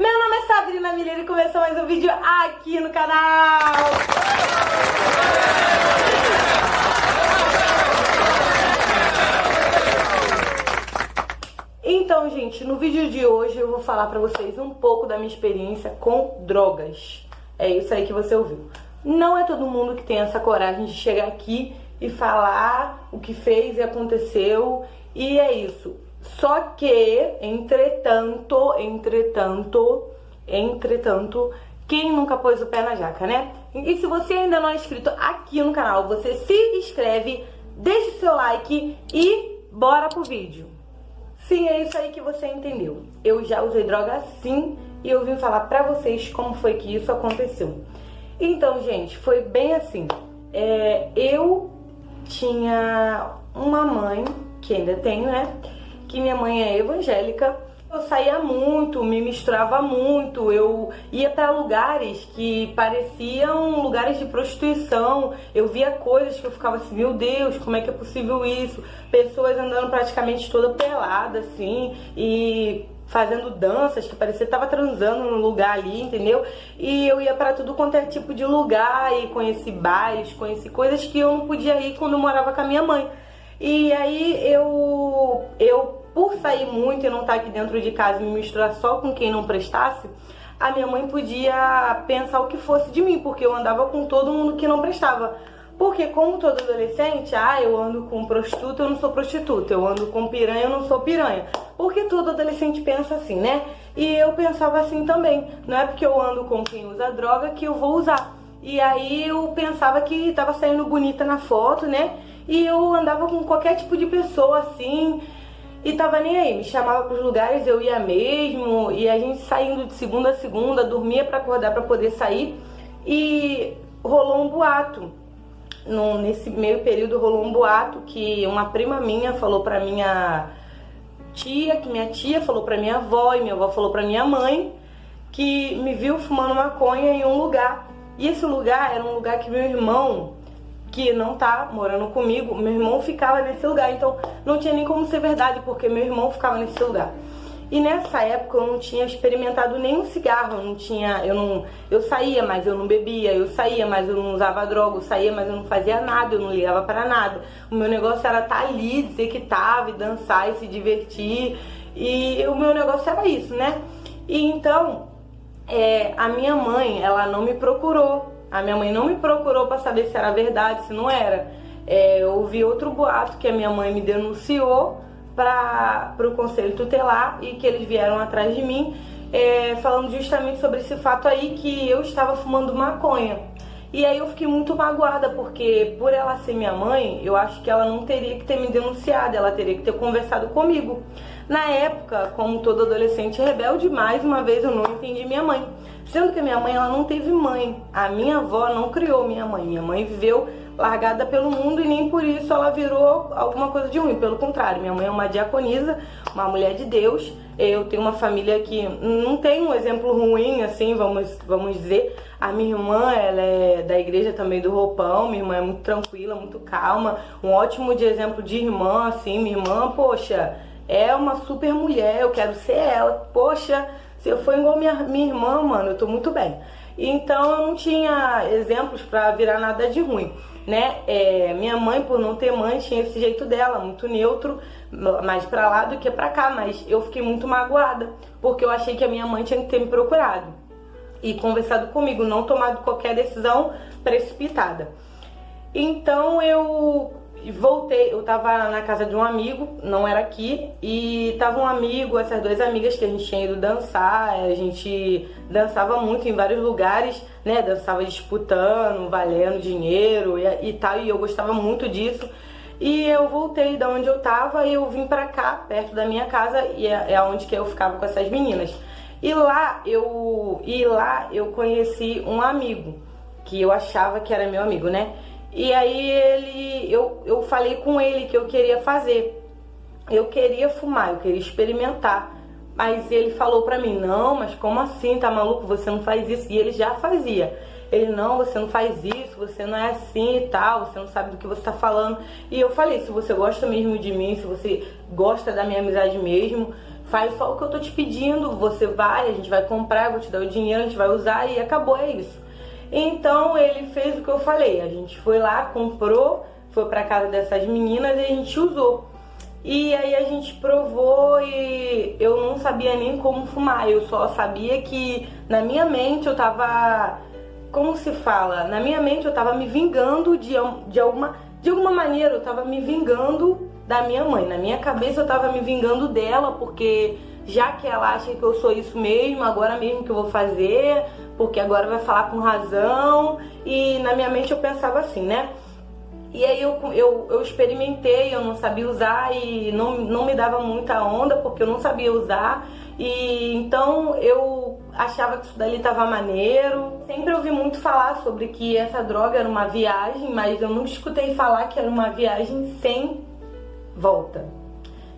Meu nome é Sabrina Miller e começou mais um vídeo aqui no canal. Então, gente, no vídeo de hoje eu vou falar pra vocês um pouco da minha experiência com drogas. É isso aí que você ouviu. Não é todo mundo que tem essa coragem de chegar aqui e falar o que fez e aconteceu, e é isso. Só que, entretanto, quem nunca pôs o pé na jaca, né? E se você ainda não é inscrito aqui no canal, você se inscreve, deixa o seu like e bora pro vídeo. Sim, é isso aí que você entendeu. Eu já usei droga sim e eu vim falar pra vocês como foi que isso aconteceu. Então, gente, foi bem assim. Eu tinha uma mãe, que ainda tenho, né? Que minha mãe é evangélica. Eu saía muito, me misturava muito, eu ia para lugares que pareciam lugares de prostituição. Eu via coisas que eu ficava assim, meu Deus, como é que é possível isso? Pessoas andando praticamente toda pelada, assim, e fazendo danças que parecia que tava transando no lugar ali, entendeu? E eu ia para tudo quanto é tipo de lugar e conheci bailes, conheci coisas que eu não podia ir quando eu morava com a minha mãe. E aí eu por sair muito e não estar aqui dentro de casa e me misturar só com quem não prestasse, a minha mãe podia pensar o que fosse de mim, porque eu andava com todo mundo que não prestava. Porque como todo adolescente, eu ando com prostituta, eu não sou prostituta, eu ando com piranha, eu não sou piranha. Porque todo adolescente pensa assim, né? E eu pensava assim também, não é porque eu ando com quem usa droga que eu vou usar. E aí eu pensava que tava saindo bonita na foto, né? E eu andava com qualquer tipo de pessoa assim, e tava nem aí, me chamava pros lugares, eu ia mesmo, e a gente saindo de segunda a segunda, dormia pra acordar pra poder sair, e rolou um boato. Nesse meio período rolou um boato que uma prima minha falou pra minha tia, que minha tia falou pra minha avó, e minha avó falou pra minha mãe, que me viu fumando maconha em um lugar. E esse lugar era um lugar que meu irmão, que não tá morando comigo, meu irmão ficava nesse lugar, então não tinha nem como ser verdade, porque meu irmão ficava nesse lugar. E nessa época eu não tinha experimentado nenhum cigarro, eu saía, mas eu não bebia, eu saía, mas eu não usava droga, eu saía, mas eu não fazia nada, eu não ligava para nada. O meu negócio era estar ali, dizer que tava, e dançar e se divertir, e o meu negócio era isso, né? E então, a minha mãe, ela não me procurou. A minha mãe não me procurou para saber se era verdade, se não era. Eu ouvi outro boato que a minha mãe me denunciou para o conselho tutelar e que eles vieram atrás de mim, falando justamente sobre esse fato aí, que eu estava fumando maconha. E aí eu fiquei muito magoada, porque por ela ser minha mãe, eu acho que ela não teria que ter me denunciado, ela teria que ter conversado comigo. Na época, como todo adolescente rebelde, mais uma vez eu não entendi minha mãe. Sendo que a minha mãe, ela não teve mãe. A minha avó não criou minha mãe. Minha mãe viveu largada pelo mundo e nem por isso ela virou alguma coisa de ruim. Pelo contrário, minha mãe é uma diaconisa, uma mulher de Deus. Eu tenho uma família que não tem um exemplo ruim, assim, vamos dizer. A minha irmã, ela é da igreja também do Roupão. Minha irmã é muito tranquila, muito calma. Um ótimo de exemplo de irmã, assim. Minha irmã, poxa, é uma super mulher, eu quero ser ela. Poxa, se eu for igual minha irmã, mano, eu tô muito bem. Então eu não tinha exemplos pra virar nada de ruim, né? Minha mãe, por não ter mãe, tinha esse jeito dela, muito neutro, mais pra lá do que pra cá. Mas eu fiquei muito magoada, porque eu achei que a minha mãe tinha que ter me procurado e conversado comigo, não tomado qualquer decisão precipitada. Então eu voltei, eu tava na casa de um amigo, não era aqui, e tava um amigo, essas duas amigas que a gente tinha ido dançar, a gente dançava muito em vários lugares, né, dançava disputando, valendo dinheiro e tal, e eu gostava muito disso. E eu voltei da onde eu tava e eu vim pra cá, perto da minha casa, e é onde que eu ficava com essas meninas. E lá eu conheci um amigo, que eu achava que era meu amigo, né? E aí eu falei com ele que eu queria fazer. Eu queria fumar, eu queria experimentar. Mas ele falou pra mim, não, mas como assim, tá maluco? Você não faz isso. E ele já fazia. Ele, não, você não faz isso, você não é assim e tal, você não sabe do que você tá falando. E eu falei, se você gosta mesmo de mim, se você gosta da minha amizade mesmo, faz só o que eu tô te pedindo, você vai, a gente vai comprar, eu vou te dar o dinheiro, a gente vai usar e acabou, é isso. Então ele fez o que eu falei, a gente foi lá, comprou, foi pra casa dessas meninas e a gente usou. E aí a gente provou e eu não sabia nem como fumar, eu só sabia que na minha mente eu tava, como se fala? Na minha mente eu tava me vingando de alguma maneira, eu tava me vingando da minha mãe. Na minha cabeça eu tava me vingando dela, porque já que ela acha que eu sou isso mesmo, agora mesmo que eu vou fazer, porque agora vai falar com razão. E na minha mente eu pensava assim, né? E aí eu experimentei, eu não sabia usar e não me dava muita onda porque eu não sabia usar. E então eu achava que isso dali tava maneiro. Sempre ouvi muito falar sobre que essa droga era uma viagem, mas eu nunca escutei falar que era uma viagem sem volta.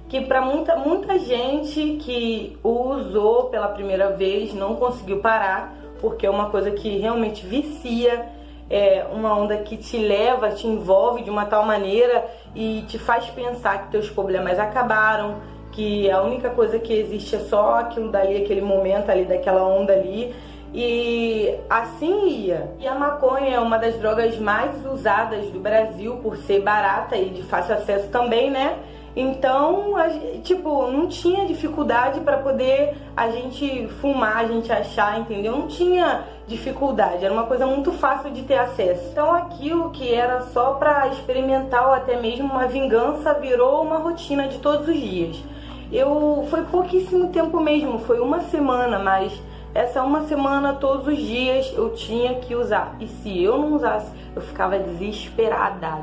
Que pra muita gente que o usou pela primeira vez não conseguiu parar, porque é uma coisa que realmente vicia. É uma onda que te leva, te envolve de uma tal maneira e te faz pensar que teus problemas acabaram, que a única coisa que existe é só aquilo dali, aquele momento ali, daquela onda ali. E assim ia. E a maconha é uma das drogas mais usadas do Brasil por ser barata e de fácil acesso também, né? Então, tipo, não tinha dificuldade para poder a gente fumar, a gente achar, entendeu? Não tinha dificuldade, era uma coisa muito fácil de ter acesso. Então aquilo que era só para experimentar ou até mesmo uma vingança virou uma rotina de todos os dias. Foi pouquíssimo tempo mesmo, foi uma semana, mas essa uma semana, todos os dias, eu tinha que usar. E se eu não usasse, eu ficava desesperada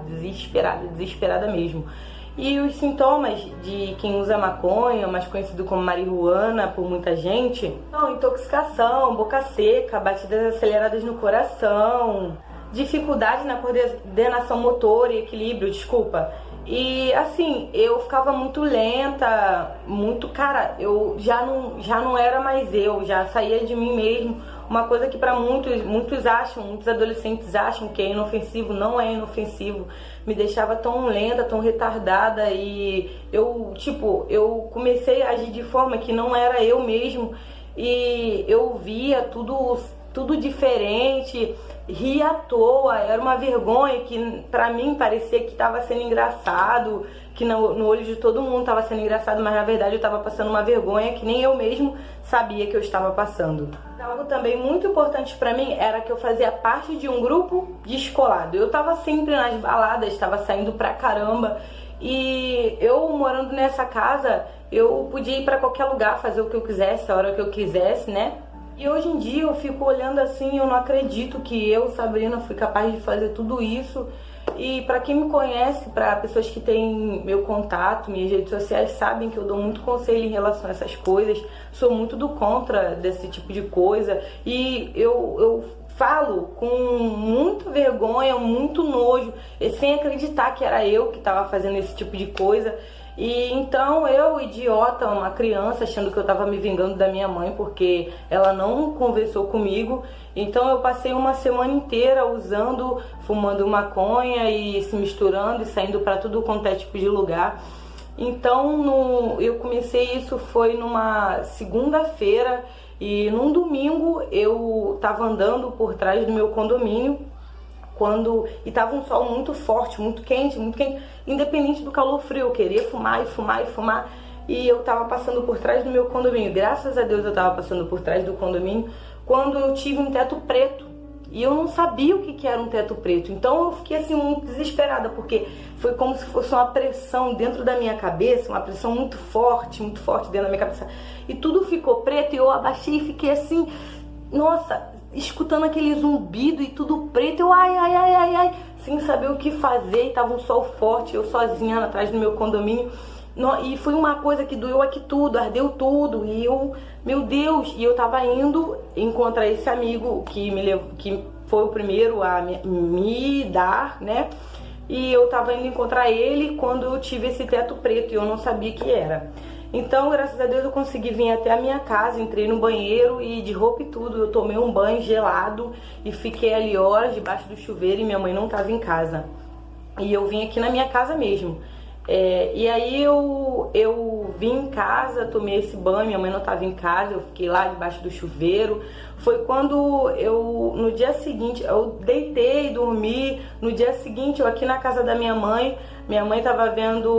mesmo. E os sintomas de quem usa maconha, mais conhecido como marihuana por muita gente, são intoxicação, boca seca, batidas aceleradas no coração, dificuldade na coordenação motora e equilíbrio, desculpa. E assim, eu ficava muito lenta, eu já não era mais eu, já saía de mim mesmo. Uma coisa que para muitos adolescentes acham que é inofensivo, não é inofensivo. Me deixava tão lenta, tão retardada e eu comecei a agir de forma que não era eu mesmo e eu via tudo diferente, ria à toa, era uma vergonha que pra mim parecia que estava sendo engraçado, que no olho de todo mundo estava sendo engraçado, mas na verdade eu estava passando uma vergonha que nem eu mesmo sabia que eu estava passando. Algo também muito importante pra mim era que eu fazia parte de um grupo descolado. Eu tava sempre nas baladas, estava saindo pra caramba. E eu morando nessa casa, eu podia ir pra qualquer lugar, fazer o que eu quisesse, a hora que eu quisesse, né? E hoje em dia eu fico olhando assim, eu não acredito que eu, Sabrina, fui capaz de fazer tudo isso. E pra quem me conhece, pra pessoas que têm meu contato, minhas redes sociais, sabem que eu dou muito conselho em relação a essas coisas. Sou muito do contra desse tipo de coisa. E eu falo com muita vergonha, muito nojo, sem acreditar que era eu que estava fazendo esse tipo de coisa. E então eu, idiota, uma criança, achando que eu tava me vingando da minha mãe porque ela não conversou comigo. Então eu passei uma semana inteira usando, fumando maconha e se misturando e saindo para tudo quanto é tipo de lugar. Então eu comecei isso foi numa segunda-feira e num domingo eu tava andando por trás do meu condomínio. E tava um sol muito forte, muito quente, independente do calor frio, eu queria fumar e fumar e fumar. E eu tava passando por trás do meu condomínio, graças a Deus eu tava passando por trás do condomínio, quando eu tive um teto preto. E eu não sabia o que era um teto preto, então eu fiquei assim muito desesperada, porque foi como se fosse uma pressão dentro da minha cabeça, uma pressão muito forte dentro da minha cabeça. E tudo ficou preto e eu abaixei e fiquei assim, nossa, escutando aquele zumbido e tudo preto, eu ai, sem saber o que fazer, e tava um sol forte, eu sozinha atrás do meu condomínio, e foi uma coisa que doeu aqui tudo, ardeu tudo, e eu, meu Deus, e eu tava indo encontrar esse amigo que foi o primeiro a me dar, né, e eu tava indo encontrar ele quando eu tive esse teto preto, e eu não sabia que era. Então, graças a Deus, eu consegui vir até a minha casa, entrei no banheiro e de roupa e tudo, eu tomei um banho gelado e fiquei ali horas debaixo do chuveiro e minha mãe não estava em casa. E eu vim aqui na minha casa mesmo. E aí eu vim em casa, tomei esse banho, minha mãe não estava em casa, eu fiquei lá debaixo do chuveiro. Foi quando no dia seguinte, eu deitei, dormi. No dia seguinte, eu aqui na casa da minha mãe estava vendo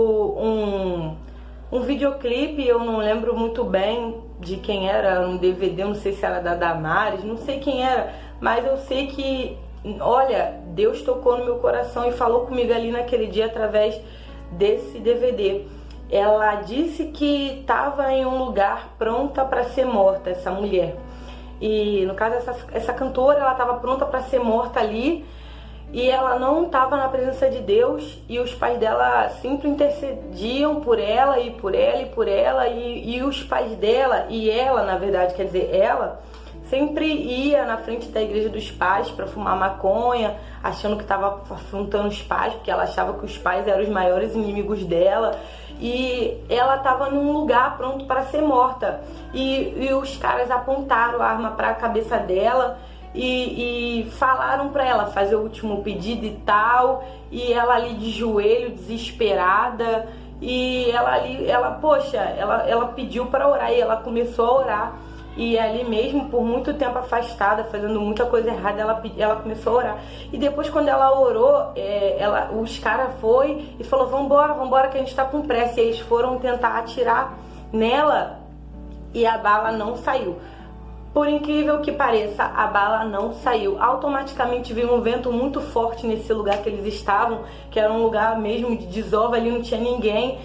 um videoclipe, eu não lembro muito bem de quem era, um DVD, não sei se era da Damares, não sei quem era, mas eu sei que, olha, Deus tocou no meu coração e falou comigo ali naquele dia através desse DVD. Ela disse que estava em um lugar pronta para ser morta, essa mulher. E no caso essa cantora, ela estava pronta para ser morta ali, e ela não estava na presença de Deus, e os pais dela sempre intercediam por ela e por ela e por ela, e os pais dela e ela, na verdade, quer dizer, ela sempre ia na frente da igreja dos pais para fumar maconha, achando que estava afrontando os pais, porque ela achava que os pais eram os maiores inimigos dela. E ela estava num lugar pronto para ser morta. E os caras apontaram a arma para a cabeça dela e falaram para ela fazer o último pedido e tal. E ela ali de joelho, desesperada. E ela pediu para orar e ela começou a orar. E ali mesmo, por muito tempo afastada, fazendo muita coisa errada, ela começou a orar. E depois, quando ela orou, os caras foi e falou: vambora que a gente tá com pressa. E eles foram tentar atirar nela e a bala não saiu. Por incrível que pareça, a bala não saiu. Automaticamente veio um vento muito forte nesse lugar que eles estavam, que era um lugar mesmo de desova, ali não tinha ninguém.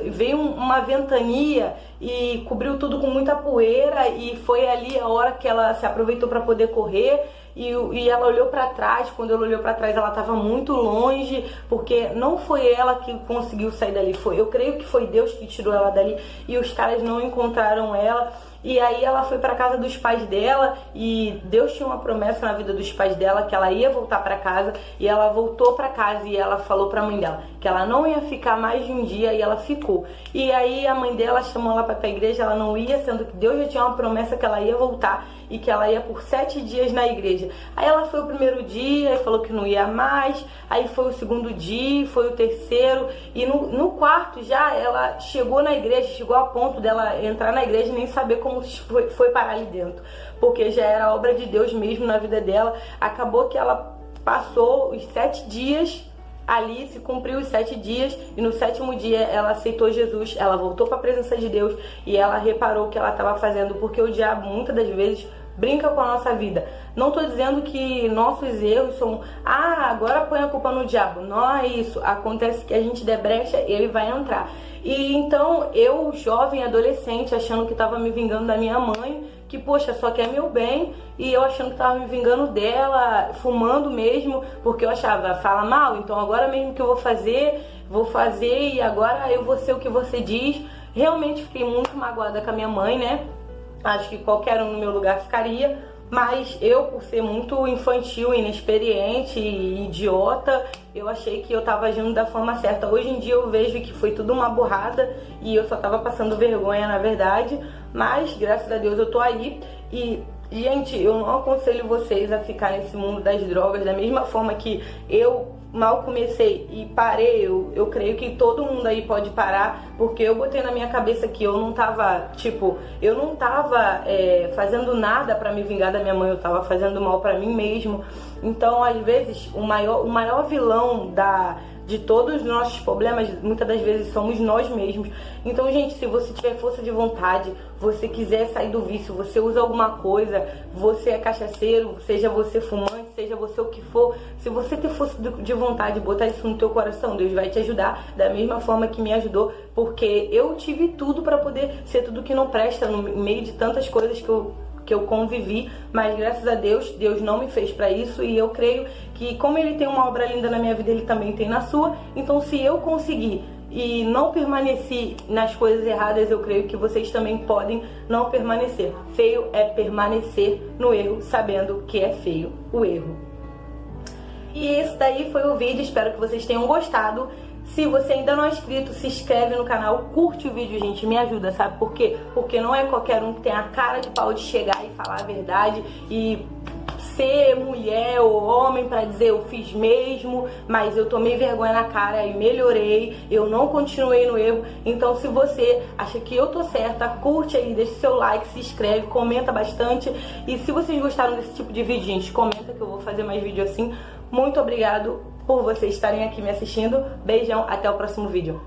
Veio uma ventania e cobriu tudo com muita poeira, e foi ali a hora que ela se aproveitou para poder correr. E ela olhou para trás. Quando ela olhou para trás, ela estava muito longe, porque não foi ela que conseguiu sair dali, eu creio que foi Deus que tirou ela dali, e os caras não encontraram ela. E aí ela foi para casa dos pais dela, e Deus tinha uma promessa na vida dos pais dela que ela ia voltar para casa, e ela voltou para casa, e ela falou para a mãe dela que ela não ia ficar mais de um dia, e ela ficou. E aí a mãe dela chamou ela para a igreja, ela não ia, sendo que Deus já tinha uma promessa que ela ia voltar e que ela ia por 7 dias na igreja. Aí ela foi o primeiro dia e falou que não ia mais, aí foi o segundo dia, foi o terceiro, e no quarto já ela chegou na igreja, chegou a ponto dela entrar na igreja e nem saber como foi parar ali dentro, porque já era obra de Deus mesmo na vida dela. Acabou que ela passou os 7 dias ali, se cumpriu os 7 dias, e no 7º dia ela aceitou Jesus, ela voltou para a presença de Deus, e ela reparou o que ela estava fazendo, porque o diabo muitas das vezes brinca com a nossa vida. Não estou dizendo que nossos erros são, agora põe a culpa no diabo. Não é isso. Acontece que a gente der brecha, ele vai entrar. E então eu, jovem, adolescente, achando que estava me vingando da minha mãe, que poxa, só quer meu bem, e eu achando que estava me vingando dela, fumando mesmo, porque eu achava, fala mal, então agora mesmo que eu vou fazer, e agora eu vou ser o que você diz. Realmente fiquei muito magoada com a minha mãe, né? Acho que qualquer um no meu lugar ficaria, mas eu, por ser muito infantil, inexperiente e idiota, eu achei que eu tava agindo da forma certa. Hoje em dia eu vejo que foi tudo uma burrada e eu só tava passando vergonha, na verdade, mas graças a Deus eu tô aí. E gente, eu não aconselho vocês a ficar nesse mundo das drogas da mesma forma que eu mal comecei e parei. Eu creio que todo mundo aí pode parar, porque eu botei na minha cabeça que eu não tava, fazendo nada pra me vingar da minha mãe, eu tava fazendo mal pra mim mesmo. Então, às vezes, o maior vilão de todos os nossos problemas, muitas das vezes, somos nós mesmos. Então, gente, se você tiver força de vontade, você quiser sair do vício, você usa alguma coisa, você é cachaceiro, seja você fumante, seja você o que for, se você ter força de vontade, botar isso no teu coração, Deus vai te ajudar da mesma forma que me ajudou, porque eu tive tudo para poder ser tudo que não presta no meio de tantas coisas que eu convivi, mas graças a Deus, Deus não me fez para isso, e eu creio que como Ele tem uma obra linda na minha vida, Ele também tem na sua. Então, se eu conseguir e não permaneci nas coisas erradas, eu creio que vocês também podem não permanecer. Feio é permanecer no erro, sabendo que é feio o erro. E esse daí foi o vídeo, espero que vocês tenham gostado. Se você ainda não é inscrito, se inscreve no canal, curte o vídeo, gente, me ajuda, sabe por quê? Porque não é qualquer um que tem a cara de pau de chegar e falar a verdade e ser mulher ou homem pra dizer eu fiz mesmo, mas eu tomei vergonha na cara e melhorei, eu não continuei no erro. Então se você acha que eu tô certa, curte aí, deixa seu like, se inscreve, comenta bastante. E se vocês gostaram desse tipo de vídeo, gente, comenta que eu vou fazer mais vídeo assim. Muito obrigado por vocês estarem aqui me assistindo. Beijão, até o próximo vídeo.